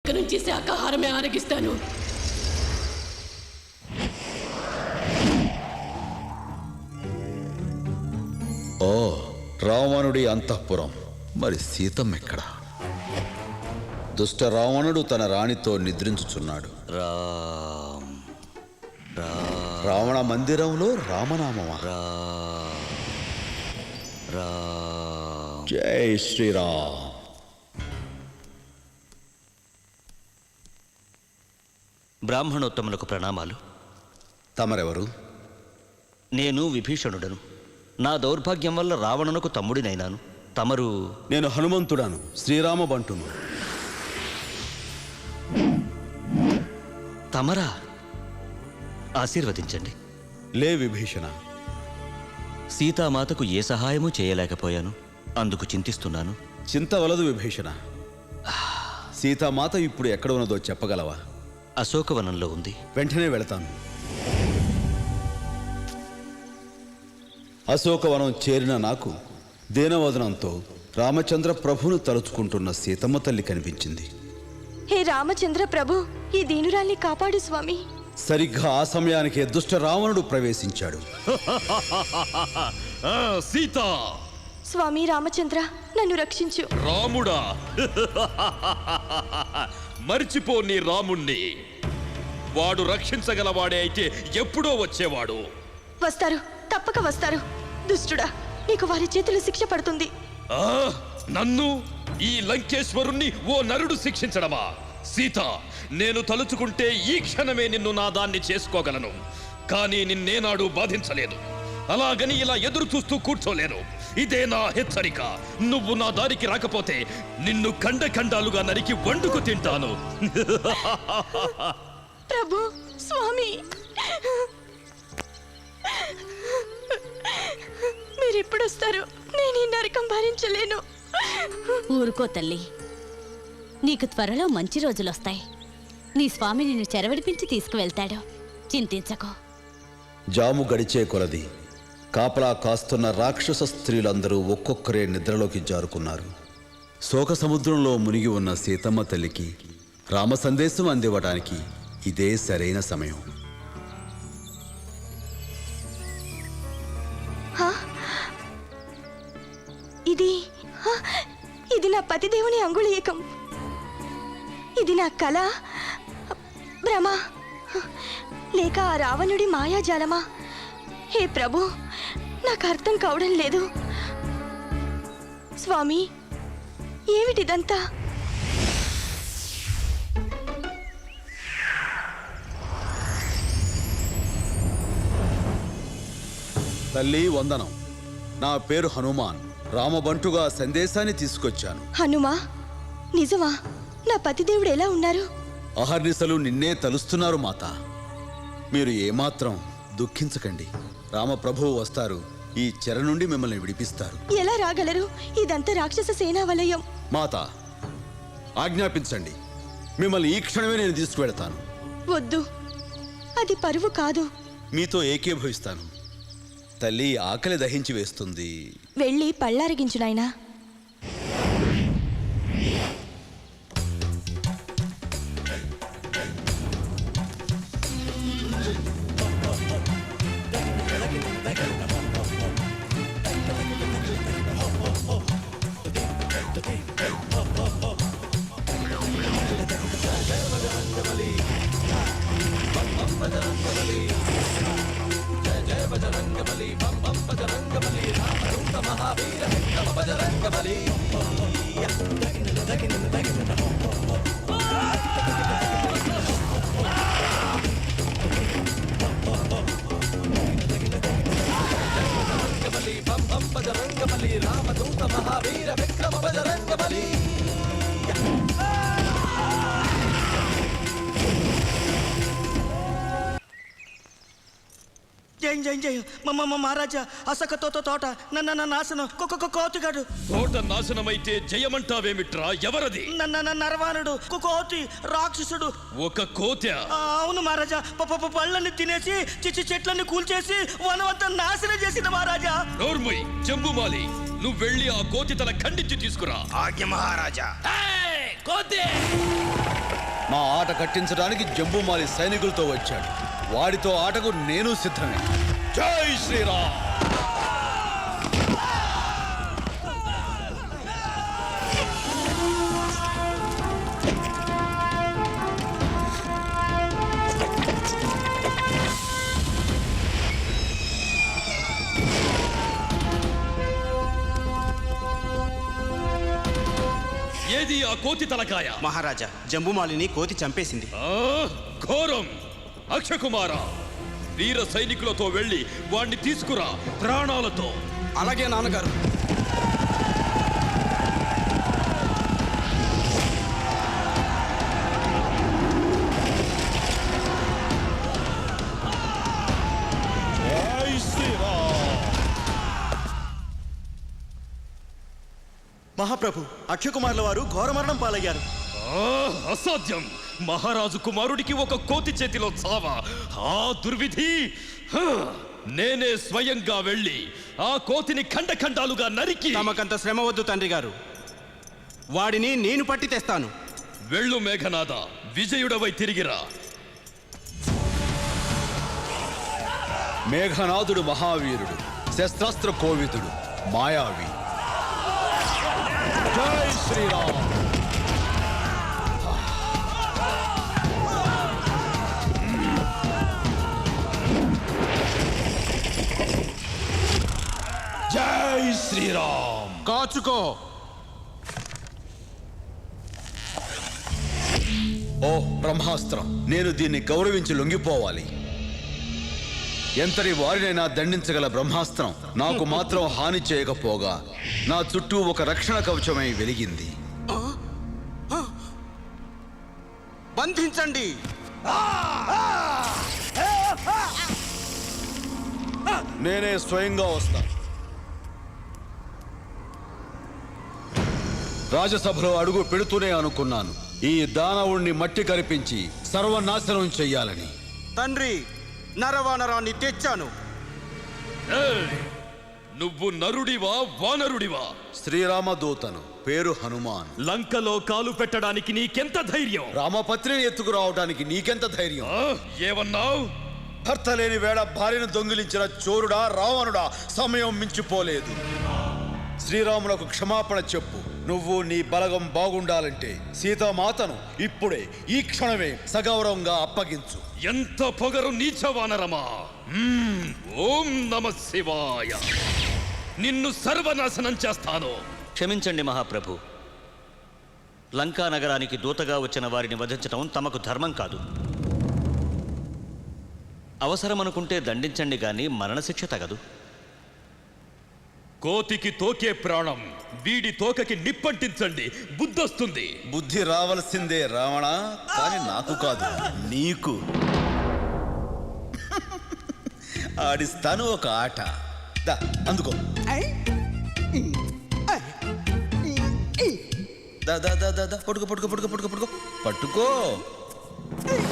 ఇక నుంచి శాకాహారమే ఆరగిస్తాను. ఓ రావణుడి అంతఃపురం. మరి సీతమ్మ ఎక్కడ? దుష్ట రావణుడు తన రాణితో నిద్రించుచున్నాడు. రావణ మందిరంలో రామనామమా? జై శ్రీరామ్. బ్రాహ్మణోత్తములకు ప్రణామాలు. తమరెవరు? నేను విభీషణుడను. నా దౌర్భాగ్యం వల్ల రావణునకు తమ్ముడినైనాను. తమరు? నేను హనుమంతుడాను, శ్రీరామ బంటును. తమరా? ఆశీర్వదించండి. లే విభీషణ, సీతామాతకు ఏ సహాయమూ చేయలేకపోయాను. అందుకు చింతిస్తున్నాను. చింతవలదు విభీషణ. సీతామాత ఇప్పుడు ఎక్కడ ఉన్నదో చెప్పగలవా? అశోకవనంలో ఉంది. వెంటనే వెళతాను. అశోకవనం చేరిన నాకు దీనవదనంతో రామచంద్ర ప్రభును తలుచుకుంటున్న సీతమ్మ తల్లి కనిపించింది. హే రామచంద్ర ప్రభు, ఈ దీనురాల్ని కాపాడు స్వామి. సరిగ్గా ఆ సమయానికి దుష్ట రావణుడు ప్రవేశించాడు. సీత! స్వామి రామచంద్ర, నన్ను రక్షించు. రాముడా! మర్చిపో నీ రాముణ్ణి. వాడు రక్షించగలవాడే అయితే ఎప్పుడో వచ్చేవాడు. వస్తారు, తప్పక వస్తారు. దుష్టుడా, నీకు వారి చేతులు శిక్ష పడుతుంది. నన్ను, ఈ లంకేశ్వరుణ్ణి ఓ నరుడు శిక్షించడమా? సీత, నేను తలుచుకుంటే ఈ క్షణమే నిన్ను నా దాన్ని చేసుకోగలను. కానీ నిన్నేనాడు బాధించలేదు. అలాగని ఇలా ఎదురు చూస్తూ కూర్చోలేను. ఇదే నా హెచ్చరిక. నువ్వు నా దారికి రాకపోతే నిన్ను ఖండాలుగా నరికి వండుకు తింటాను. ప్రభు, స్వామి, మీరెప్పుడొస్తారు? నేను ఈ నరకం భరించలేను. ఊరుకో తల్లి, నీకు త్వరలో మంచి రోజులొస్తాయి. నీ స్వామి నిన్ను చెరవిడిపించి తీసుకువెళ్తాడు. చింతించకో. జాము గడిచే కొలది కాపలా కాస్తున్న రాక్షస స్త్రీలందరూ ఒక్కొక్కరే నిద్రలోకి జారుకున్నారు. శోక సముద్రంలో మునిగి ఉన్న సీతమ్మ తల్లికి రామ సందేశం అందివ్వడానికి ఇదే సరైన సమయం. ఇది నా పతిదేవుని అంగుళీయకం. ఇది నా కళ, భ్రమ, లేక ఆ రావణుడి మాయాజాలమా? హే ప్రభు, నాకు అర్థం కావడం లేదు. స్వామి, ఏమిటిదంతా? తల్లి వందనం. నా పేరు హనుమాన్. రామబంటుగా సందేశాన్ని తీసుకొచ్చాను. హనుమా, నిజమా? నా పతిదేవుడు ఎలా ఉన్నారు? అహర్నిశలు నిన్నే తలుస్తున్నారు మాత. మీరు ఏమాత్రం దుఃఖించకండి. రామప్రభువు వస్తారు. ఈ చెర నుండి మిమ్మల్ని విడిపిస్తారు. ఎలా రాగలరు? ఇదంతా రాక్షస సేనా వలయం. మాత, ఆజ్ఞాపించండి. మిమ్మల్ని ఈ క్షణమే నేను తీసుకువెళతాను. వద్దు, అది పరువు కాదు. మీతో ఏకీభవిస్తాను. తల్లి ఆకలి దహించి వేస్తుంది. వెళ్ళి పళ్ళారగించు నాయనా. జై జై మహారాజా, అసక తోట నాశనం. కోతిగాడు. తోట నాశనమైతే జయమంటావేమిట్రా? ఎవరది? నరవాణుడు, కోతి, రాక్షసుడు. ఒక కోతి? అవును మహారాజా. పళ్ళని తినేసి చెట్లన్నీ కూల్చేసి వనమంతా నాశనం చేసిన మహారాజా. నోర్ముయ్ జంబుమాలి, నువ్వు వెళ్ళి ఆ కోతి తల ఖండించి తీసుకురా. ఆజ్ఞ మహారాజా. కోతి! మా ఆట కట్టించడానికి జంబుమాలి సైనికులతో వచ్చాడు. వాడితో ఆటకు నేను సిద్ధమే. జై శ్రీరామ్. ఏది ఆ కోతి తలకాయ? మహారాజా, జంబుమాలిని కోతి చంపేసింది. ఘోరం! అక్షకుమార, వీర సైనికులతో వెళ్ళి వాణ్ణి తీసుకురా ప్రాణాలతో. అలాగే నాన్నగారు. జై శ్రీరామ్. మహాప్రభు, అక్షయకుమార్ల వారు ఘోరమరణం పాలయ్యారు. అసాధ్యం! మహారాజు కుమారుడికి ఒక కోతి చేతిలో చావ! ఆ దుర్విధి! నేనే స్వయంగా వెళ్ళి ఆ కోతిని ఖండఖండాలుగా నరికి. తమకంత శ్రమ వద్దు తండ్రి గారు, వాడిని నేను పట్టి తెస్తాను. వెళ్ళు మేఘనాథ, విజయుడవై తిరిగిరా. మేఘనాథుడు మహావీరుడు, శస్త్రాస్త్ర కోవిదుడు, మాయావి. జై శ్రీరామ్. జై శ్రీరామ్. కాచుకో. ఓ బ్రహ్మాస్త్రం, నేను దీన్ని గౌరవించి లొంగిపోవాలి. ఎంతటి వారినైనా దండించగల బ్రహ్మాస్త్రం నాకు మాత్రం హాని చేయకపోగా నా చుట్టూ ఒక రక్షణ కవచమై వెలిగింది. బంధించండి. నేనే స్వయంగా వస్తాను. రాజసభలో అడుగు పెడుతూనే అనుకున్నాను ఈ దానవుణ్ణి మట్టి కరిపించి సర్వనాశనం చెయ్యాలని. తండ్రి, నరవానరాన్ని తెచ్చాను. నువ్వు నరుడివా వానరుడివా? శ్రీరామదూతను, పేరు హనుమాన్. లంకలో కాలు పెట్టడానికి నీకెంత ధైర్యం? రామపత్రిని ఎత్తుకురావడానికి నీకెంత ధైర్యం? ఏమన్నావు? భర్త లేని వేళ భార్యను దొంగిలించిన చోరుడా రావణుడా, సమయం మించిపోలేదు. శ్రీరాములకు క్షమాపణ చెప్పు. నువ్వు నీ బలగం బాగుండాలంటే సీతామాతను ఇప్పుడే ఈ క్షణమే సగౌరవంగా అప్పగించు. ఎంత పొగరు నీచవానరమా! ఓం నమ శివాయ. నిన్ను సర్వనాశనం చేస్తాను. క్షమించండి మహాప్రభు. లంకా నగరానికి దూతగా వచ్చిన వారిని వధించడం తమకు ధర్మం కాదు. అవసరమనుకుంటే దండించండి గాని మరణశిక్ష తగదు. కోతికి తోకే ప్రాణం, వీడి తోకకి నిప్పంటించండి, బుద్ధొస్తుంది. బుద్ధి రావలసిందే రావణ, కానీ నాకు కాదు, నీకు. ఆడిస్తాను ఒక ఆట. దా అందుకో. దా దా దా దా దా. పట్టుకో పట్టుకో పట్టుకో పట్టుకో పట్టుకో పట్టుకో.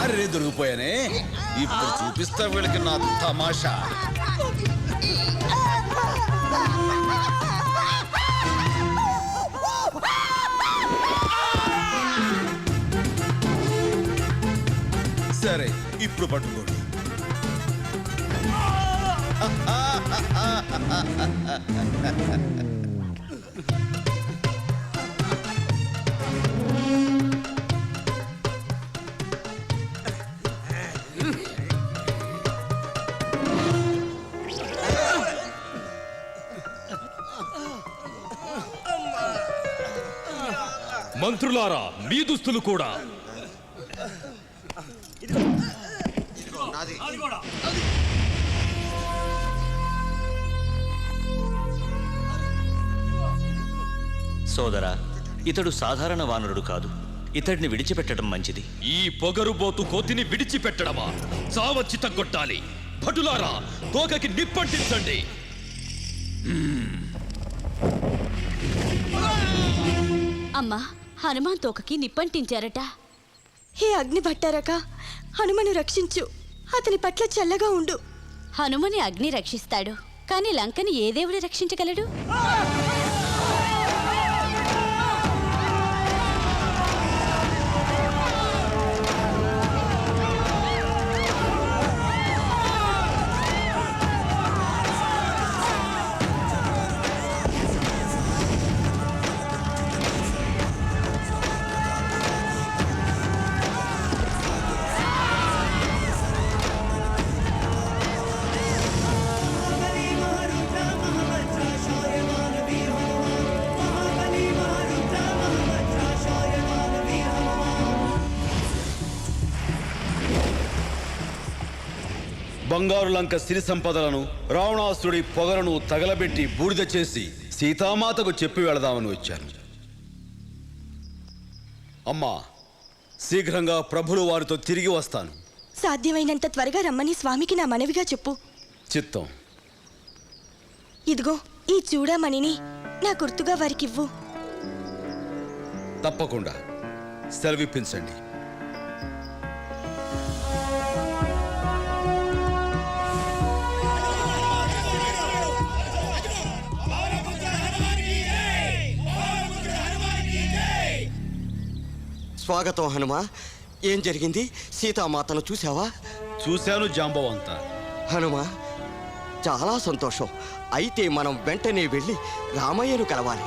అరే దొరికిపోయానే. ఇప్పుడు చూపిస్తా వీళ్ళకి నా తమాషా. సరే, ఇప్పుడు పట్టుకోండి. మంత్రులారా, మీ దుస్తులు కూడా. సోదరా, ఇతడు సాధారణ వానరుడు కాదు. ఇతడిని విడిచిపెట్టడం మంచిది. ఈ పొగరుబోతు కోతిని విడిచిపెట్టడమా? చావచ్చి తగ్గొట్టాలి. భటులారా, తోకకి నిప్పంటించండి. అమ్మా, హనుమాన్ తోకకి నిప్పంటించారట. హే అగ్ని భట్టారక, హనుమను రక్షించు. అతని పట్ల చల్లగా ఉండు. హనుమని అగ్ని రక్షిస్తాడు, కానీ లంకని ఏ దేవుడు రక్షించగలడు? బంగారు లంక సిరి సంపదలను రావణాసురుడి పొగలను తగలబెట్టి బూడిద చేసి సీతామాతకు చెప్పి వెళదామని వచ్చాను. అమ్మా, శీఘ్రంగా ప్రభులు వారితో తిరిగి వస్తాను. సాధ్యమైనంత త్వరగా రమ్మని స్వామికి నా మనవిగా చెప్పు. చిత్తం. ఇదిగో ఈ చూడమణిని నా గుర్తుగా వారికివ్వు. తప్పకుండా. సెలవిప్పించండి. స్వాగతం హనుమా. ఏం జరిగింది? సీతామాతను చూసావా? చూశాను జాంబవంత. హనుమా, చాలా సంతోషం. అయితే మనం వెంటనే వెళ్ళి రామయ్యను కలవాలి.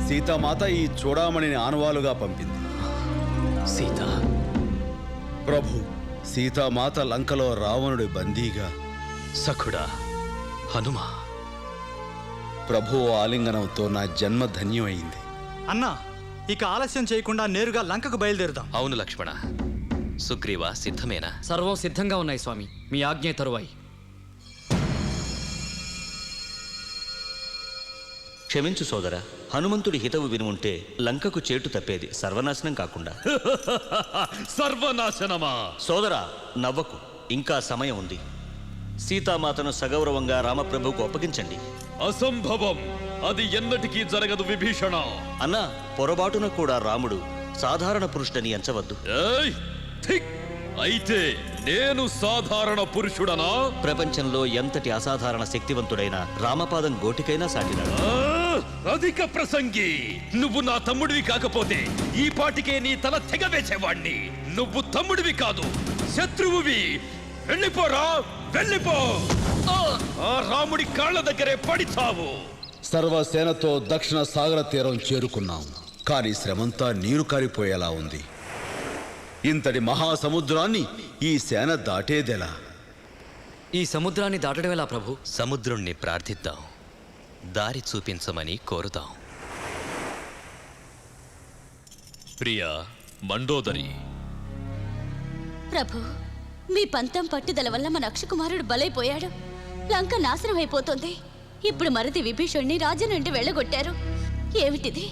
సీతామాత ఈ చూడామణిని ఆనవాలుగా పంపింది. సీత, ప్రభు, సీతామాత లంకలో రావణుడి బందీగా. సఖుడా, హనుమా. ప్రభు ఆలింగనంతో నా జన్మ ధన్యమైంది. అన్నా, ఇక ఆలస్యం చేయకుండా నేరుగా లంకకు బయలుదేరుదాం. అవును లక్ష్మణ. సుగ్రీవ, సిద్ధమేనా? సర్వం సిద్ధంగా ఉన్నాయి స్వామి. మీ ఆజ్ఞ తరువాయి. క్షమించు సోదరా, హనుమంతుడి హితవు విని ఉంటే లంకకు చేటు తప్పేది, సర్వనాశనం కాకుండా. సర్వనాశనమా? సోదరా, నవ్వకు, ఇంకా సమయం ఉంది. సీతామాతను సగౌరవంగా రామప్రభువుకు అప్పగించండి. అసంభవం. అది ఎన్నటికీ జరగదు విభీషణ. అన్నా, పొరబాటున కూడా రాముడు సాధారణ పురుషుడని ఎంచవద్దు. ఏయ్, ఠిక్. అయితే నేను సాధారణ పురుషుడనా? ప్రపంచంలో ఎంతటి అసాధారణ శక్తివంతుడైన రామపాదం గోటికైనా సాటినాడు. అధిక ప్రసంగి. నువ్వు నా తమ్ముడివి కాకపోతే ఈ పాటికే నీ తల తెగవేసేవాణ్ణి. నువ్వు తమ్ముడివి కాదు, శత్రువువి. వెళ్ళిపోరా, వెళ్ళిపో. ఆ రాముడి కాళ్ళ దగ్గరే పడిచావు. సర్వసేనతో దక్షిణ సాగర తీరం చేరుకున్నాం. కానీ శ్రమంతా నీరు కారిపోయేలా ఉంది. ఇంతటి మహాసముద్రాన్ని ఈ సేన దాటేదెలా? ఈ సముద్రాన్ని దాటడం ఎలా ప్రభు? సముద్రుణ్ణి ప్రార్థిద్దాం, దారి చూపించమని కోరుదాం. ప్రియా, మండోదరి. ప్రభు, మీ పంతం పట్టుదల వల్ల మన అక్షకుమారుడు బలైపోయాడు. లంక నాశనం అయిపోతుంది. ఇప్పుడు మరిది విభీషణ్ణి రాజ్యం నుండి వెళ్ళగొట్టారు. ఏమిటిది?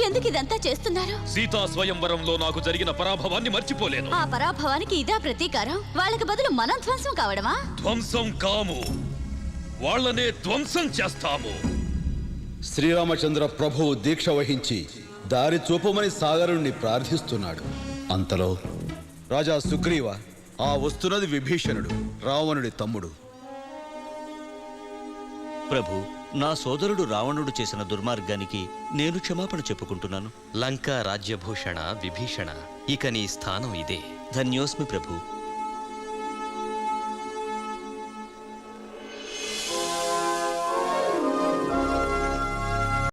ఎందుకు ఇదంతా చేస్తున్నారు? సీతా స్వయంవరంలో నాకు జరిగిన పరాభవాన్ని మర్చిపోలేను. ఆ పరాభవానికి ఇదా ప్రతీకారం? వాళ్ళకి బదులు మనం ధ్వంసం కావడమా? ధ్వంసం కాము, వాళ్ళనే ధ్వంసం చేస్తాము. శ్రీరామచంద్ర ప్రభువు దీక్ష వహించి దారి చూపమని సాగరుణ్ణి ప్రార్థిస్తున్నాడు. అంతలో రాజా సుగ్రీవ, ఆ వస్తున్నది విభీషణుడు, రావణుడి తమ్ముడు. ప్రభు, నా సోదరుడు రావణుడు చేసిన దుర్మార్గానికి నేను క్షమాపణ చెప్పుకుంటున్నాను. లంకా రాజ్యభూషణ విభీషణ, ఇక నీ స్థానం ఇదే. ధన్యోస్మి ప్రభు.